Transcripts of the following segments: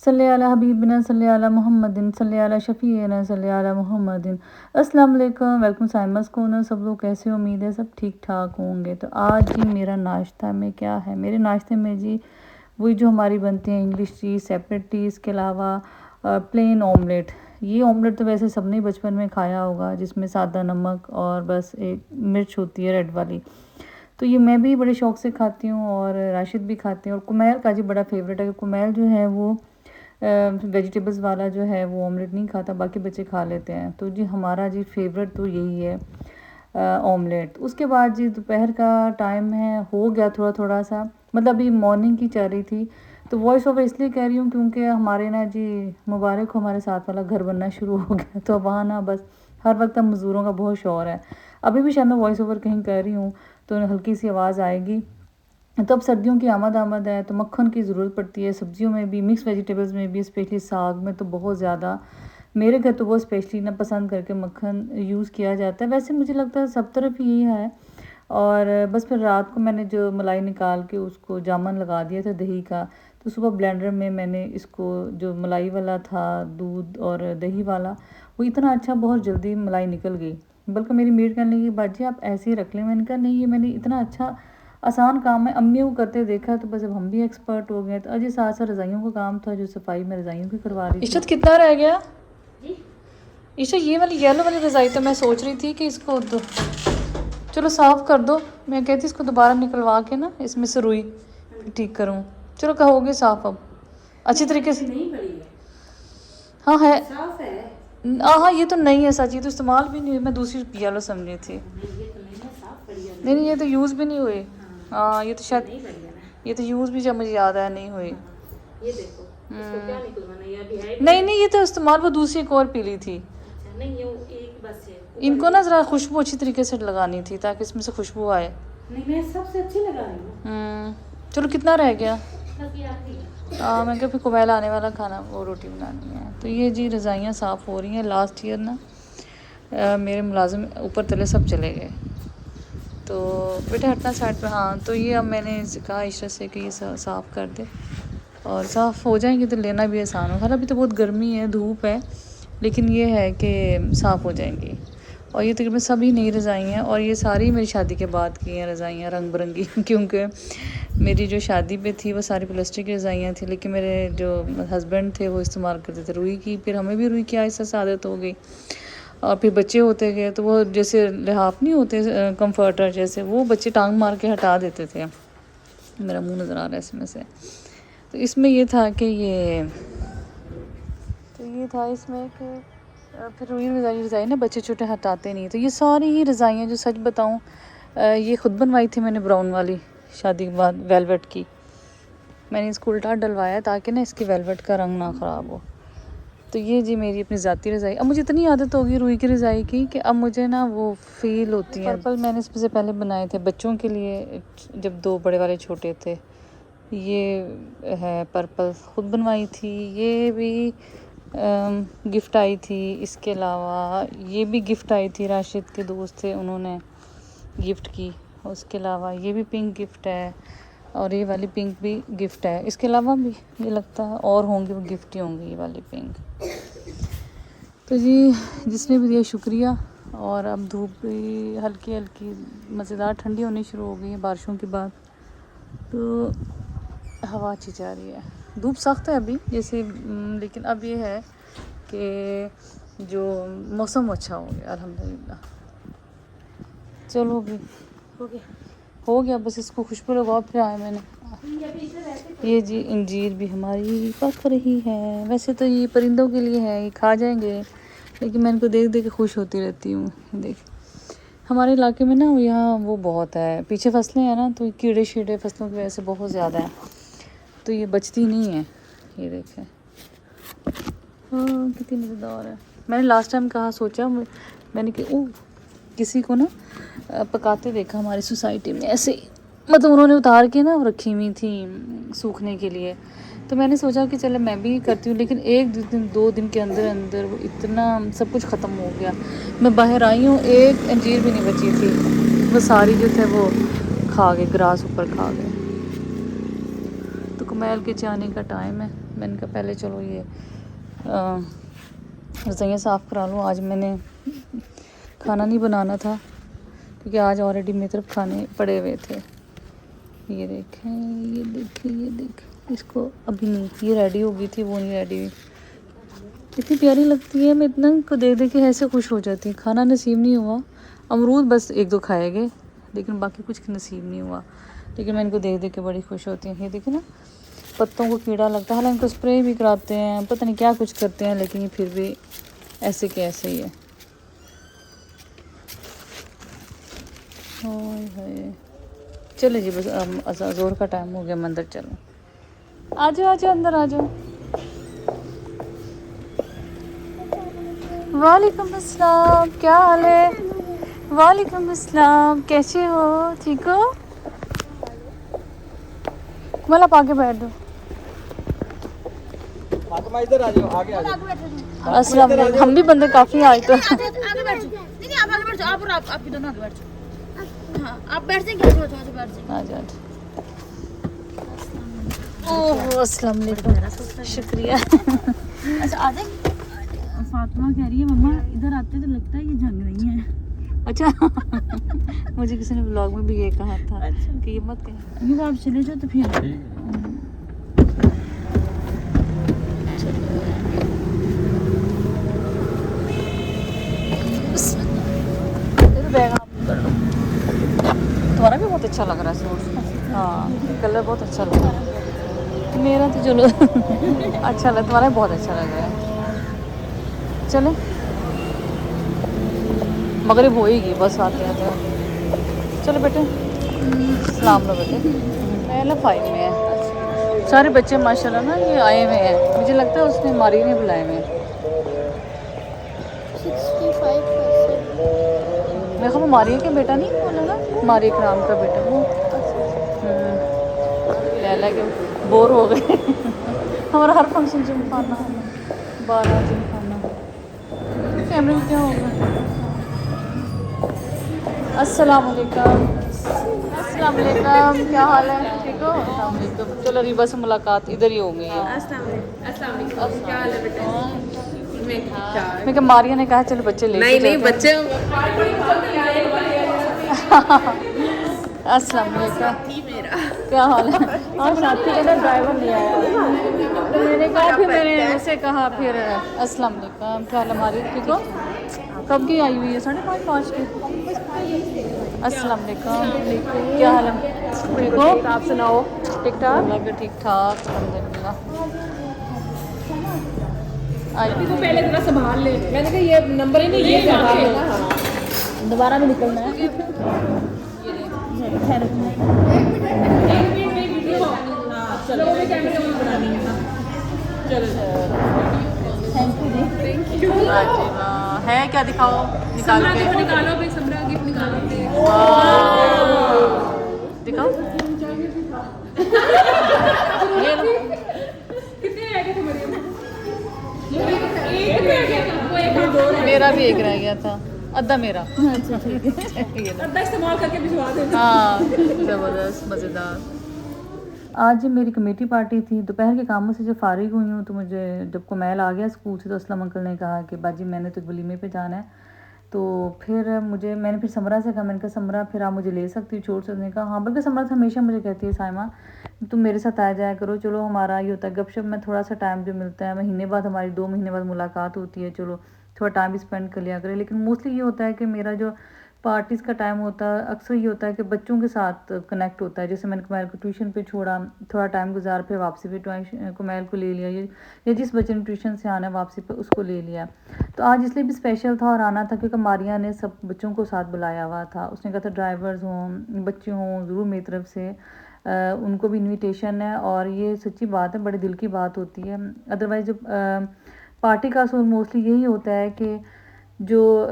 صلی علی حبیبنا صلی علی محمد صلی علی شفیعنا صلی علی محمد۔ السلام علیکم، ویلکم سائمس کورنر۔ سب لوگ کیسے؟ امید ہے سب ٹھیک ٹھاک ہوں گے۔ تو آج جی میرا ناشتہ میں کیا ہے؟ میرے ناشتے میں جی وہی جو ہماری بنتی ہیں انگلش ٹی، سیپریٹ ٹی، اس کے علاوہ پلین آملیٹ۔ یہ آملیٹ تو ویسے سب نے بچپن میں کھایا ہوگا، جس میں سادہ نمک اور بس ایک مرچ ہوتی ہے ریڈ والی۔ تو یہ میں بھی بڑے شوق سے کھاتی ہوں اور راشد بھی کھاتے ہیں۔ اور کمیل کا جی بڑا فیوریٹ ہے، کہ کمیل جو ہے وہ ویجیٹیبلز والا جو ہے وہ آملیٹ نہیں کھاتا، باقی بچے کھا لیتے ہیں۔ تو جی ہمارا جی فیوریٹ تو یہی ہے آملیٹ۔ اس کے بعد جی دوپہر کا ٹائم ہے، ہو گیا تھوڑا تھوڑا سا، مطلب ابھی مارننگ کی چل رہی تھی۔ تو وائس اوور اس لیے کہہ رہی ہوں کیونکہ ہمارے نا جی مبارک ہو، ہمارے ساتھ والا گھر بننا شروع ہو گیا، تو وہاں نا بس ہر وقت مزدوروں کا بہت شور ہے۔ ابھی بھی شاید میں وائس اوور کہیں کر رہی ہوں تو ہلکی سی آواز آئے گی۔ تو اب سردیوں کی آمد ہے تو مکھن کی ضرورت پڑتی ہے، سبزیوں میں بھی، مکس ویجیٹیبلز میں بھی، اسپیشلی ساگ میں تو بہت زیادہ، میرے گھر تو وہ اسپیشلی نا پسند کر کے مکھن یوز کیا جاتا ہے۔ ویسے مجھے لگتا ہے سب طرف یہی ہے۔ اور بس پھر رات کو میں نے جو ملائی نکال کے اس کو جامن لگا دیا تھا دہی کا، تو صبح بلینڈر میں میں نے اس کو جو ملائی والا تھا دودھ اور دہی والا، وہ اتنا اچھا بہت جلدی ملائی نکل گئی۔ بلکہ میری میٹ کہنے لگی باجی آپ ایسے ہی رکھ لیں، میں نے کہا نہیں، یہ میں نے اتنا اچھا آسان کام ہے، امیوں کو کرتے دیکھا تو بس اب ہم بھی ایکسپرٹ ہو گئے۔ تو اجی ساتھ ساتھ رضائیوں کا کام تھا، جو صفائی میں رضائیوں کی کروا رہی تھی۔ عشرت کتنا رہ گیا؟ عشرت یہ والی یلو والی رضائی تو میں سوچ رہی تھی کہ اس کو چلو صاف کر دو، میں کہتی اس کو دوبارہ نکلوا کے نا اس میں سے روئی ٹھیک کروں۔ چلو کہو گے صاف اب اچھی طریقے سے؟ ہاں ہے، ہاں یہ تو نہیں ہے سچ، یہ تو استعمال بھی نہیں ہوئی، میں دوسری یلو سمجھی تھی۔ نہیں یہ تو یوز بھی نہیں ہوئی۔ ہاں یہ تو شاید یہ تو یوز بھی جب مجھے یاد آیا نہیں ہوئی۔ نہیں یہ تو استعمال وہ دوسری ایک اور پیلی تھی۔ ان کو نا ذرا خوشبو اچھی طریقے سے لگانی تھی تاکہ اس میں سے خوشبو آئے۔ میں سب سے اچھی لگا رہی ہوں۔ چلو کتنا رہ گیا؟ میں کہا پھر کومیل آنے والا کھانا وہ روٹی بنانی ہے۔ تو یہ جی رضائیاں صاف ہو رہی ہیں۔ لاسٹ ایئر نا میرے ملازم اوپر تلے سب چلے گئے، تو بیٹے ہٹنا سائڈ پہ۔ ہاں تو یہ اب میں نے کہا عشرت سے کہ یہ صاف کر دے، اور صاف ہو جائیں گے تو لینا بھی آسان ہو۔ ابھی تو بہت گرمی ہے، دھوپ ہے، لیکن یہ ہے کہ صاف ہو جائیں گی۔ اور یہ تقریباً سبھی نئی رضائیاں ہیں، اور یہ ساری میری شادی کے بعد کی ہیں رضائیاں، رنگ برنگی، کیونکہ میری جو شادی پہ تھی وہ ساری پلاسٹک کی رضائیاں تھیں، لیکن میرے جو ہسبینڈ تھے وہ استعمال کرتے تھے روئی کی، پھر ہمیں بھی روئی کی آہستہ سے عادت ہو گئی، اور پھر بچے ہوتے گئے تو وہ جیسے لحاف نہیں ہوتے کمفرٹر جیسے، وہ بچے ٹانگ مار کے ہٹا دیتے تھے۔ میرا منہ نظر آ رہا ہے اس میں سے۔ تو اس میں یہ تھا کہ اس میں کہ پھر روئی رضائی نا بچے چھوٹے ہٹاتے نہیں، تو یہ ساری ہی رضائیاں جو سچ بتاؤں یہ خود بنوائی تھی میں نے، براؤن والی، شادی کے بعد ویلویٹ کی۔ میں نے اس کو الٹا ڈلوایا تاکہ نا اس کی ویلویٹ کا رنگ نہ خراب ہو۔ تو یہ جی میری اپنی ذاتی رضائی، اب مجھے اتنی عادت ہوگی روئی کی رضائی کی کہ اب مجھے نا وہ فیل ہوتی ہے۔ پرپل میں نے اس میں سے پہلے بنائے تھے بچوں کے لیے جب دو بڑے والے چھوٹے تھے، یہ ہے پرپل خود بنوائی تھی، یہ بھی گفٹ آئی تھی۔ اس کے علاوہ یہ بھی گفٹ آئی تھی، راشد کے دوست تھے انہوں نے گفٹ کی۔ اس کے علاوہ یہ بھی پنک گفٹ ہے، اور یہ والی پنک بھی گفٹ ہے۔ اس کے علاوہ بھی یہ لگتا ہے اور ہوں گے، وہ گفٹ ہی ہوں گے یہ والی پنک۔ تو جی جس نے بھی دیا شکریہ۔ اور اب دھوپ بھی ہلکی ہلکی مزیدار ٹھنڈی ہونی شروع ہو گئی ہے بارشوں کے بعد، تو ہوا اچھی جا رہی ہے۔ دھوپ سخت ہے ابھی جیسے، لیکن اب یہ ہے کہ جو موسم اچھا ہو گیا الحمدللہ۔ چلو بھی ہو گیا، بس اس کو خوشبو لگاؤ پھر آئے میں نے۔ یہ جی انجیر بھی ہماری پک رہی ہے، ویسے تو یہ پرندوں کے لیے ہے، یہ کھا جائیں گے، لیکن میں ان کو دیکھ کے خوش ہوتی رہتی ہوں۔ دیکھ ہمارے علاقے میں نا یہاں وہ بہت ہے، پیچھے فصلیں ہیں نا، تو کیڑے شیڑے فصلوں کی وجہ سے بہت زیادہ ہیں، تو یہ بچتی نہیں ہے۔ یہ دیکھیں کتنی مزیدار ہے۔ میں نے لاسٹ ٹائم کہا سوچا، میں نے کہ کسی کو نا پکاتے دیکھا ہماری سوسائٹی میں ایسے ہی، مطلب انہوں نے اتار کے نا رکھی ہوئی تھیں سوکھنے کے لیے، تو میں نے سوچا کہ چلے میں بھی کرتی ہوں، لیکن ایک دو دن کے اندر اندر وہ اتنا سب کچھ ختم ہو گیا۔ میں باہر آئی ہوں، ایک انجیر بھی نہیں بچی تھی، وہ ساری جو تھے وہ کھا گئے، گراس اوپر کھا گئے۔ تو کمیل کے چانے کا ٹائم ہے۔ میں نے کہا پہلے چلو یہ رضائیاں صاف کرا لوں. آج میں نے کھانا نہیں بنانا تھا کیونکہ آج آلریڈی میری طرف کھانے پڑے ہوئے تھے. یہ دیکھیں یہ دیکھیں یہ دیکھیں, اس کو ابھی نہیں, یہ ریڈی ہو گئی تھی وہ نہیں ریڈی ہوئی. اتنی پیاری لگتی ہے, میں اتنا ان کو دیکھ دیکھ کے ایسے خوش ہو جاتی ہوں. کھانا نصیب نہیں ہوا, امرود بس 1-2 کھائے گئے لیکن باقی کچھ نصیب نہیں ہوا. لیکن میں ان کو دیکھ دیکھ کے بڑی خوش ہوتی ہوں. یہ دیکھیں نا پتوں کو کیڑا لگتا ہے, حالانکہ ان کو اسپرے بھی کراتے ہیں, پتہ نہیں کیا کچھ کرتے ہیں, لیکن یہ پھر بھی ایسے کہ ایسے ہی ہے. ہائے ہائے, چلے جی بس زور کا ٹائم ہو گیا, میں اندر چلوں. آ جاؤ اندر آ جاؤ. وعلیکم السلام, کیا حال ہے؟ وعلیکم السلام, کیسے ہو؟ ٹھیک ہو؟ مطلب آپ آگے بیٹھ دو. السلام علیکم. ہم بھی بندے کافی آئے تو السلام علیکم, شکریہ. فاطمہ کہہ رہی ہے مما ادھر آتے تو لگتا ہے یہ جھنگ رہی ہیں. اچھا مجھے کسی نے بلاگ میں بھی یہ کہا تھا کہ یہ مت کہیں, یہ آپ چلے جاؤ تو پھر تمہارا بھی بہت اچھا لگ رہا ہے سوٹ. ہاں کلر بہت اچھا لگ رہا ہے. میرا تو چلو اچھا لگ, تمہارا بہت اچھا لگ رہا ہے. چلیں مغرب ہوئے گی بس آتے آتے. چلو بیٹے سلام لو بیٹے. L5 میں ہے سارے بچے ماشاء اللہ نا, یہ آئے ہوئے ہیں. مجھے لگتا ہے اس نے ماری نے بلائے ہوئے ہیں. 65% میرے خیال میں ماریہ کا بیٹا نہیں بولا نا, ماریہ کرام کا بیٹا وہ. لیلا کے بور ہو گئے. ہمارا ہر فنکشن جم خانہ 12 جم خانہ. کیمرے میں کیا ہوگا؟ السلام علیکم. السلام علیکم, کیا حال ہے؟ ٹھیک ہو؟ السلام علیکم. چلو ریبا سے ملاقات ادھر ہی ہو گئی ہے. السلام علیکم, کیا حال ہے بیٹا؟ میں کہ ماریہ نے کہا چلو بچے لے کے نہیں جاتے بچے ہیں. السلام علیکم, کیا حال ہے؟ اور ساتھی کا نا ڈرائیور نہیں آیا تو میں نے کہا, پھر میں نے اسے کہا پھر السلام علیکم, کیا حال ہے ماریہ ٹھیک ہو؟ کب کی آئی ہوئی ہے؟ 5:30 کی. السلام علیکم, کیا حال ہے؟ ٹھیک ہو؟ آپ سناؤ ٹھیک ٹھاک؟ اللہ کا ٹھیک ٹھاک الحمدللہ. ابھی کو پہلے ذرا سنبھال لے, میں نے کہا یہ نمبر ہی نہیں, یہ سنبھال لینا. دوبارہ بھی نکلنا ہے. چلو تھینک یو. ہے کیا دکھاؤ نکال کے نکالو بھائی, سمرا گفٹ نکالو. دکھاؤ. یہ لو. میرا بھی ایک رہ گیا تھا, ادھا میرا. استعمال کر کے بھجوا دیں. ہاں زبردست مزیدار. آج میری کمیٹی پارٹی تھی. دوپہر کے کاموں سے جب فارغ ہوئی ہوں تو مجھے جب کو میل آ گیا اسکول سے, تو اسلم انکل نے کہا کہ باجی میں نے تو ولیمے پہ جانا ہے. تو پھر میں نے پھر سمرا سے کہا, میں نے کہا سمرا پھر آپ مجھے لے سکتی ہو چھوڑ سکتے. نے کہا ہاں, بلکہ سمرا سے ہمیشہ مجھے کہتی ہے سائمہ تم میرے ساتھ آ جایا کرو. چلو ہمارا یہ ہوتا ہے گپ شپ میں تھوڑا سا ٹائم جو ملتا ہے, مہینے بعد ہماری 2 مہینے بعد ملاقات ہوتی ہے, چلو تھوڑا ٹائم بھی اسپینڈ کر لیا کرے. لیکن موسٹلی یہ ہوتا ہے کہ میرا جو پارٹیز کا ٹائم ہوتا ہے اکثر یہ ہوتا ہے کہ بچوں کے ساتھ کنیکٹ ہوتا ہے. جیسے میں نے کمیل کو ٹیوشن پہ چھوڑا, تھوڑا ٹائم گزار, پھر واپسی پہ کمیل کو لے لیا, یا جس بچے نے ٹیوشن سے آنا ہے واپسی پہ اس کو لے لیا. تو آج اس لیے بھی اسپیشل تھا اور آنا تھا کیونکہ ماریہ نے سب بچوں کو ساتھ بلایا ہوا تھا. اس نے کہا تھا ڈرائیورز ہوں, بچے ہوں, ضرور میری طرف سے ان کو بھی انویٹیشن ہے. اور یہ سچی بات ہے, بڑے دل کی بات ہوتی ہے. ادروائز جو پارٹی کا اصول موسٹلی یہی ہوتا ہے کہ جو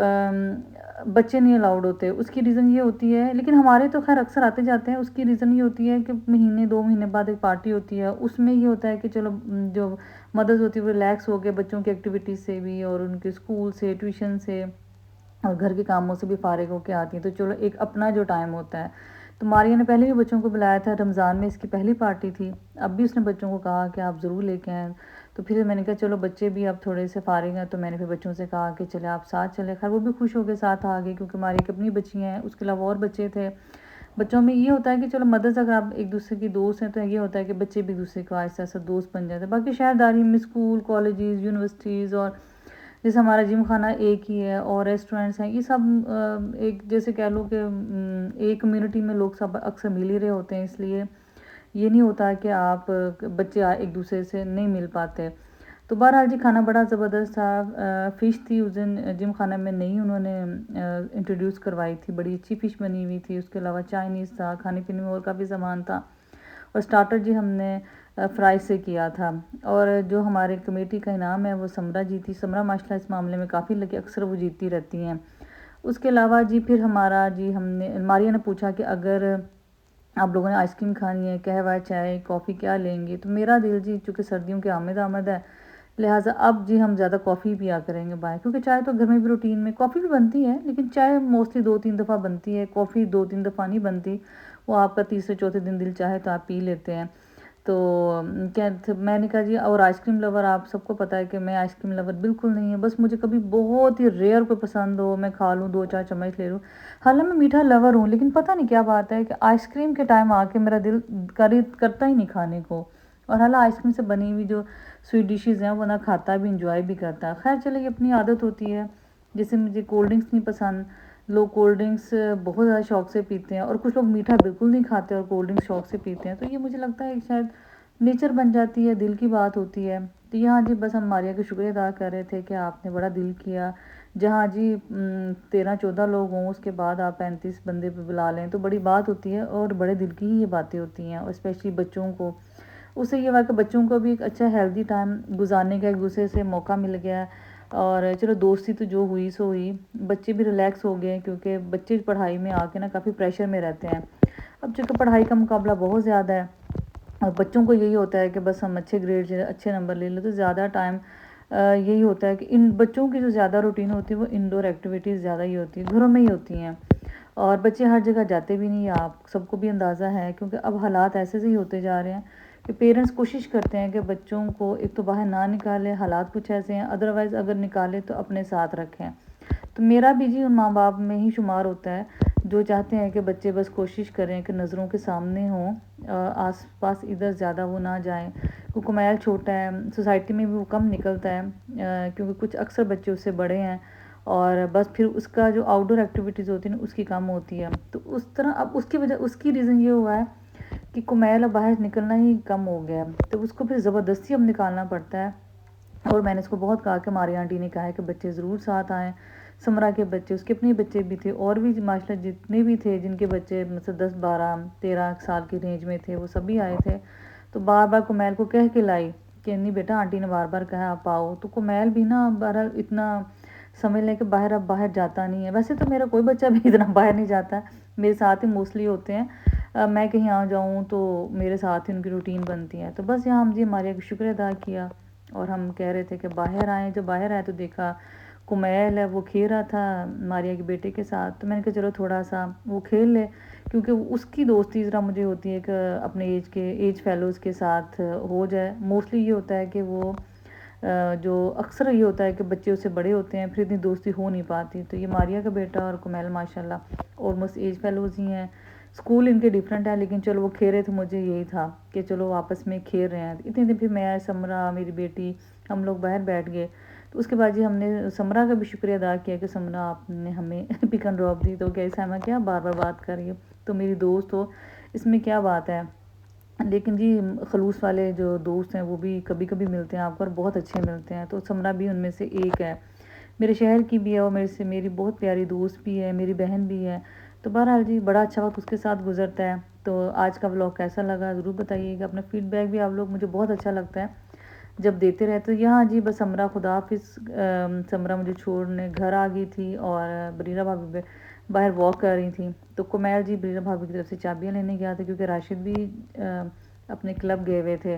بچے نہیں الاؤڈ ہوتے, اس کی ریزن یہ ہوتی ہے. لیکن ہمارے تو خیر اکثر آتے جاتے ہیں. اس کی ریزن یہ ہوتی ہے کہ مہینے 2 مہینے بعد ایک پارٹی ہوتی ہے. اس میں یہ ہوتا ہے کہ چلو جو مدرز ہوتی ہے وہ ریلیکس ہو کے بچوں کی ایکٹیویٹیز سے بھی اور ان کے اسکول سے, ٹیوشن سے اور گھر کے کاموں سے بھی فارغ ہو کے آتی ہیں. تو چلو ایک اپنا جو ٹائم ہوتا ہے تو ماریہ نے پہلے بھی بچوں کو بلایا تھا، رمضان میں اس کی پہلی پارٹی تھی، اب بھی اس نے بچوں کو کہا کہ آپ ضرور لے کے آئیں۔ تو پھر میں نے کہا چلو بچے بھی اب تھوڑے سے فارغ ہیں، تو میں نے پھر بچوں سے کہا کہ چلے آپ ساتھ چلے۔ خیر وہ بھی خوش ہو کے ساتھ آ گئے، کیونکہ ماریہ کی اپنی بچیاں ہیں، اس کے علاوہ اور بچے تھے۔ بچوں میں یہ ہوتا ہے کہ چلو مدرسہ اگر آپ ایک دوسرے کی دوست ہیں تو یہ ہوتا ہے کہ بچے بھی ایک دوسرے کو آہستہ آہستہ دوست بن جاتے ہیں۔ باقی شہرداری میں اسکول، کالجز، یونیورسٹیز، اور جیسے ہمارا جم خانہ ایک ہی ہے اور ریسٹورینٹس ہیں، یہ سب ایک جیسے کہہ لو کہ ایک کمیونٹی میں لوگ سب اکثر مل ہی رہے ہوتے ہیں، اس لیے یہ نہیں ہوتا کہ آپ بچے ایک دوسرے سے نہیں مل پاتے۔ تو بہرحال جی کھانا بڑا زبردست تھا۔ فش تھی اس دن جم خانہ میں نہیں انہوں نے انٹروڈیوس کروائی تھی، بڑی اچھی فش بنی ہوئی تھی، اس کے علاوہ چائنیز تھا، کھانے پینے میں اور کافی سامان تھا، اور سٹارٹر جی ہم نے فرائی سے کیا تھا۔ اور جو ہمارے کمیٹی کا انعام ہے وہ سمرہ جی تھی، سمرہ ماشاءاللہ اس معاملے میں کافی لگے، اکثر وہ جیتتی رہتی ہیں۔ اس کے علاوہ جی پھر ہمارا جی ہم نے ماریہ نے پوچھا کہ اگر آپ لوگوں نے آئس کریم کھانی ہے، قہوہ چائے کافی کیا لیں گے، تو میرا دل جی چونکہ سردیوں کے آمد ہے، لہٰذا اب جی ہم زیادہ کافی پیا کریں گے باہر، کیونکہ چائے تو گھر میں بھی روٹین میں کافی بھی بنتی ہے، لیکن چائے موسٹلی 2-3 دفعہ بنتی ہے، کافی 2-3 دفعہ نہیں بنتی، وہ آپ کا تیسرے چوتھے دن دل چاہے تو آپ پی لیتے ہیں۔ تو میں نے کہا جی اور آئس کریم لور، آپ سب کو پتہ ہے کہ میں آئس کریم لور بالکل نہیں ہے، بس مجھے کبھی بہت ہی ریئر کوئی پسند ہو میں کھا لوں، 2-4 چمچ لے لوں، حالانکہ میں میٹھا لور ہوں، لیکن پتہ نہیں کیا بات ہے کہ آئس کریم کے ٹائم آ کے میرا دل کرتا ہی نہیں کھانے کو، اور حالانکہ آئس کریم سے بنی ہوئی جو سویٹ ڈشز ہیں وہ نہ کھاتا بھی انجوائے بھی کرتا ہے۔ خیر چلے یہ اپنی عادت ہوتی ہے، جیسے مجھے کولڈ ڈرنکس نہیں پسند، لوگ کولڈ ڈرنکس بہت زیادہ شوق سے پیتے ہیں، اور کچھ لوگ میٹھا بالکل نہیں کھاتے اور کولڈ ڈرنکس شوق سے پیتے ہیں، تو یہ مجھے لگتا ہے کہ شاید نیچر بن جاتی ہے، دل کی بات ہوتی ہے۔ تو یہاں جی بس ہم ماریہ کا شکریہ ادا کر رہے تھے کہ آپ نے بڑا دل کیا، جہاں جی 13-14 لوگ ہوں اس کے بعد آپ 35 بندے پہ بلا لیں تو بڑی بات ہوتی ہے، اور بڑے دل کی ہی یہ باتیں ہوتی ہیں، اور اسپیشلی بچوں کو، اس سے یہ ہوا کہ بچوں کو بھی ایک اچھا ہیلدی ٹائم گزارنے کا ایک دوسرے سے موقع مل گیا، اور چلو دوستی تو جو ہوئی سو ہوئی، بچے بھی ریلیکس ہو گئے، کیونکہ بچے پڑھائی میں آ کے نا کافی پریشر میں رہتے ہیں، اب چونکہ پڑھائی کا مقابلہ بہت زیادہ ہے، اور بچوں کو یہی ہوتا ہے کہ بس ہم اچھے گریڈ اچھے نمبر لے لیں، تو زیادہ ٹائم یہی ہوتا ہے کہ ان بچوں کی جو زیادہ روٹین ہوتی ہے وہ انڈور ایکٹیویٹیز زیادہ ہی ہوتی ہے، گھروں میں ہی ہوتی ہیں، اور بچے ہر جگہ جاتے بھی نہیں، آپ سب کو بھی اندازہ ہے، کیونکہ اب حالات ایسے سے ہی ہوتے جا رہے ہیں کہ پیرنٹس کوشش کرتے ہیں کہ بچوں کو ایک تو باہر نہ نکالے، حالات کچھ ایسے ہیں، ادروائز اگر نکالے تو اپنے ساتھ رکھیں۔ تو میرا بھی جی ان ماں باپ میں ہی شمار ہوتا ہے جو چاہتے ہیں کہ بچے بس کوشش کریں کہ نظروں کے سامنے ہوں، آس پاس ادھر زیادہ وہ نہ جائیں، کیونکہ کمیل چھوٹا ہے، سوسائٹی میں بھی وہ کم نکلتا ہے، کیونکہ کچھ اکثر بچے اس سے بڑے ہیں، اور بس پھر اس کا جو آؤٹ ڈور ایکٹیویٹیز ہوتی ہیں اس کی کم ہوتی ہے، تو اس طرح اب اس کی وجہ اس کی ریزن یہ ہوا ہے کہ کمیل اب باہر نکلنا ہی کم ہو گیا ہے، تو اس کو پھر زبردستی اب نکالنا پڑتا ہے، اور میں نے اس کو بہت کہا کہ ہماری آنٹی نے کہا ہے کہ بچے ضرور ساتھ آئیں، سمرہ کے بچے، اس کے اپنے بچے بھی تھے، اور بھی ماشاءاللہ جتنے بھی تھے جن کے بچے مثلا 10-12-13 سال کی رینج میں تھے وہ سبھی آئے تھے، تو بار بار کمیل کو کہہ کے لائی کہ نہیں بیٹا آنٹی نے بار بار کہا آپ آؤ، تو کمیل بھی نا بہرحال اتنا سمجھ لیں کہ اب باہر جاتا نہیں ہے، ویسے تو میرا کوئی بچہ بھی اتنا باہر نہیں جاتا ہے، میرے ساتھ ہی موسٹلی ہوتے ہیں، میں کہیں آ جاؤں تو میرے ساتھ ہی ان کی روٹین بنتی ہے، تو بس یہاں ہم جی ماریہ کا شکر ادا کیا، اور ہم کہہ رہے تھے کہ باہر آئیں، جب باہر آئے تو دیکھا کمیل ہے وہ کھیل رہا تھا ماریہ کے بیٹے کے ساتھ، تو میں نے کہا چلو تھوڑا سا وہ کھیل لے، کیونکہ اس کی دوستی ذرا مجھے ہوتی ہے کہ اپنے ایج فیلوز کے ساتھ ہو جائے، موسٹلی یہ ہوتا ہے کہ وہ جو اکثر یہ ہوتا ہے کہ بچے اس سے بڑے ہوتے ہیں پھر اتنی دوستی ہو نہیں پاتی، تو یہ ماریہ کا بیٹا اور کمیل ماشاءاللہ آلموسٹ ایج فیلوز ہی ہیں، اسکول ان کے ڈیفرنٹ ہیں، لیکن چلو وہ کھیل رہے تھے، مجھے یہی تھا کہ چلو آپس میں کھیل رہے ہیں، اتنے دن پھر میں سمرہ میری بیٹی ہم لوگ باہر بیٹھ گئے، تو اس کے بعد جی ہم نے سمرہ کا بھی شکریہ ادا کیا کہ سمرہ آپ نے ہمیں پک اینڈ ڈراپ دی، تو کیسا ہے میں کیا بار بار بات کر رہی ہوں، تو میری دوست ہو اس میں کیا بات ہے، لیکن جی خلوص والے جو دوست ہیں وہ بھی کبھی کبھی ملتے ہیں آپ کو، اور بہت اچھے ملتے ہیں، تو سمرہ بھی ان میں سے ایک ہے، میرے شہر کی بھی ہے، اور میری بہت پیاری دوست بھی ہے، میری بہن بھی ہے، تو بہرحال جی بڑا اچھا وقت اس کے ساتھ گزرتا ہے۔ تو آج کا ولاگ کیسا لگا ضرور بتائیے گا، اپنا فیڈ بیک بھی آپ لوگ مجھے بہت اچھا لگتا ہے جب دیتے رہے، تو یہاں جی بس سمرہ خدا حافظ، سمرہ مجھے چھوڑنے گھر آ گئی تھی، اور بریرہ بھابی باہر واک کر رہی تھیں، تو کمیل جی بریرہ بھابی کی طرف سے چابیاں لینے گیا تھا، کیونکہ راشد بھی اپنے کلب گئے ہوئے تھے،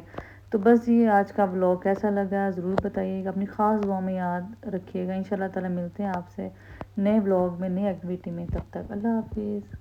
تو بس یہ آج کا ولاگ کیسا لگا ضرور بتائیے گا، اپنی خاص دعا میں یاد رکھیے گا، انشاءاللہ تعالی ملتے ہیں آپ سے نئے ولاگ میں نئے ایکٹیویٹی میں، تب تک اللہ حافظ۔